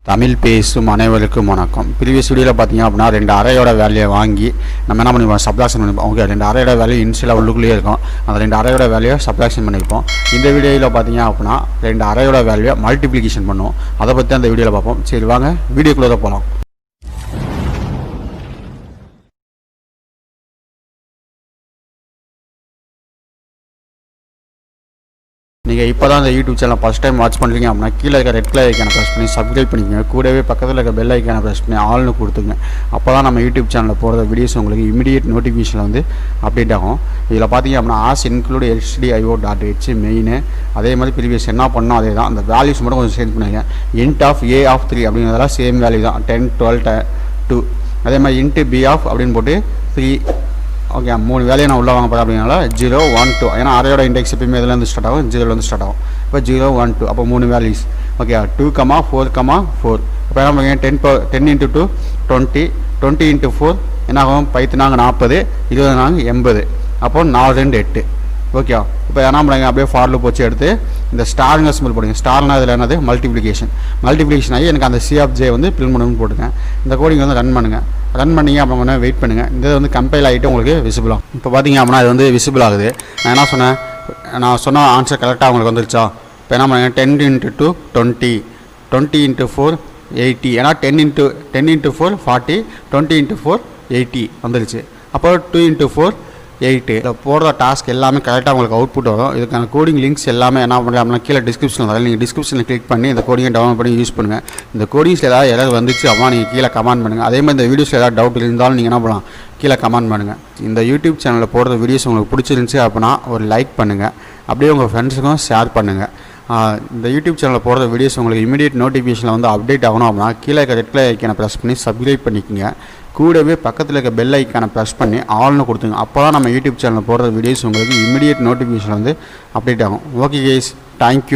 தமிழ் பேசும் அனைவருக்கும் வணக்கம். ப்ரீவியஸ் வீடியோவில் பார்த்தீங்க அப்படின்னா 2 அறையோட வேல்யூயை வாங்கி நம்ம என்ன பண்ணிப்போம், சப்ட்ராக்ஷன் பண்ணிப்போம். ஓகே, 2 அறையோட வேல்யூ இன்ஷியலாக உள்ளுக்குள்ளேயே இருக்கும். அந்த 2 அறையோட வேல்யூயை சப்ட்ராக்ஷன் பண்ணியிருப்போம். இந்த வீடியோவில் பார்த்தீங்க அப்படின்னா 2 அறையோட வேல்யூயை மல்டிப்ளிகேஷன் பண்ணுவோம். அதை பற்றி அந்த வீடியோவில் பார்ப்போம். சரி வாங்க வீடியோக்குள்ளே தான் போகலாம். நீங்கள் இப்போ தான் இந்த YouTube channel first time watch பண்ணுறீங்க அப்படின்னா கீழே இருக்க ரெட் கலர் ஐக்கானை ப்ரெஸ் பண்ணி சப்ஸ்கிரைப் பண்ணிக்கோங்க. கூடவே பக்கத்தில் இருக்க பெல் ஐக்கானை ப்ரெஸ் பண்ணி ஆல்னு கொடுத்துங்க. அப்போ தான் நம்ம யூடியூப் சேனலில் போகிற வீடியோஸ் உங்களுக்கு இமீடியட் நோட்டிஃபிகேஷனில் வந்து அப்டேட் ஆகும். இதில் பார்த்தீங்க அப்படின்னா ENQURIES HDIO.h மெயின். அதே மாதிரி ப்ரீவியஸ் என்ன பண்ணோம் அதே தான். அந்த வேல்யூஸ் மட்டும் கொஞ்சம் சேஞ்ச் பண்ணிங்க. int of a of 3 அப்படிங்கிறதெல்லாம் சேம் வேல்யூ தான், 10 12 2. அதே மாதிரி int b of அப்படின்னு போட்டு 3. ஓகே, 3 வேலையை நான் உள்ளே வாங்க போகிறேன். அப்படின்னால 0 1 2. ஏன்னா அரையோட இண்டெக்ஸ் எப்பயுமே இதுலேருந்து ஸ்டார்ட் ஆகும், 0லேருந்து ஸ்டார்ட் ஆகும். இப்போ 0 1 2 அப்போ 3 வேல்யூஸ். ஓகே, 2 4 4. இப்போ என்ன பண்ணுங்க, 10 into 2 20 20 into 4 என்ன ஆகும், 5 நாங்கள் 40 20 நாங்கள் 80. அப்போ 4 2 8. ஓகே, இப்போ என்ன பண்ணுங்க, அப்படியே ஃபார் லூப் வச்சு எடுத்து இந்த ஸ்டாருங்க சிம்பிள் போடுங்க. ஸ்டார்னா இதில் என்னது, மல்டிப்ளிகேஷன் ஆகி எனக்கு அந்த C of J வந்து பிரிண்ட் பண்ணணும்னு போட்டுக்கேன். இந்த கோடிங் வந்து ரன் பண்ணுங்கள். ரன் பண்ணிங்க அப்புறம் கொஞ்சம் வெயிட் பண்ணுங்கள். இந்த வந்து கம்பைல் ஆகிட்டு உங்களுக்கு விசிபிள் ஆகும். இப்போ பார்த்தீங்க அப்படின்னா இது வந்து விசிபிள் ஆகுது. நான் சொன்ன ஆன்சர் கரெக்டாக உங்களுக்கு வந்துருச்சா? இப்போ என்ன பண்ணுங்க, 10 into 2 20 20 into 4 80. ஏன்னா 10 into 4 40 20 into 4 80 வந்துருச்சு. அப்போ 2 into 4 8. இதில் போடுற டாஸ்க் எல்லாமே கரெக்டாக உங்களுக்கு அவுட்புட் வரும். இதுக்கான கோடிங் லிங்க்ஸ் எல்லாமே என்ன பண்ணுறேன் அப்படின்னா கீழே டிஸ்கிரிப்ஷனில் வரும். நீங்கள் டிஸ்கிரிப்ஷனில் கிளிக் பண்ணி இந்த கோடிங்கை டவுன்லோட் பண்ணி யூஸ் பண்ணுங்கள். இந்த கோடிங்ஸில் ஏதாவது வந்துச்சு அப்படின்னா நீங்கள் கீழே கமெண்ட் பண்ணுங்கள். அதே மாதிரி இந்த வீடியோஸில் ஏதாவது டவுட் இருந்தாலும் நீங்கள் என்ன பண்ணலாம், கீழே கமெண்ட் பண்ணுங்கள். இந்த யூடியூப் சேனலில் போடுற வீடியோஸ் உங்களுக்கு பிடிச்சிருந்துச்சி அப்படின்னா ஒரு லைக் பண்ணுங்கள். அப்படியே உங்கள் ஃப்ரெண்ட்ஸுக்கும் ஷேர் பண்ணுங்கள். இந்த யூடியூப் சேனலில் போடுற வீடியோஸ் உங்களுக்கு இமீடியட் நோட்டிஃபிகேஷனில் வந்து அப்டேட் ஆகணும் அப்படின்னா கீழே இருக்க ரெட் கலர் ஐக்கானை ப்ரெஸ் பண்ணி சப்ஸ்கிரைப் பண்ணிக்கோங்க. கூடவே பக்கத்தில் இருக்க பெல் ஐக்கானை ப்ரெஸ் பண்ணி ஆல்னு கொடுத்துங்க. அப்போ தான் நம்ம யூடியூப் சேனலில் போடுற வீடியோஸ் உங்களுக்கு இமீடியட் நோட்டிஃபிகேஷன் வந்து அப்டேட் ஆகும். Okay guys, thank you.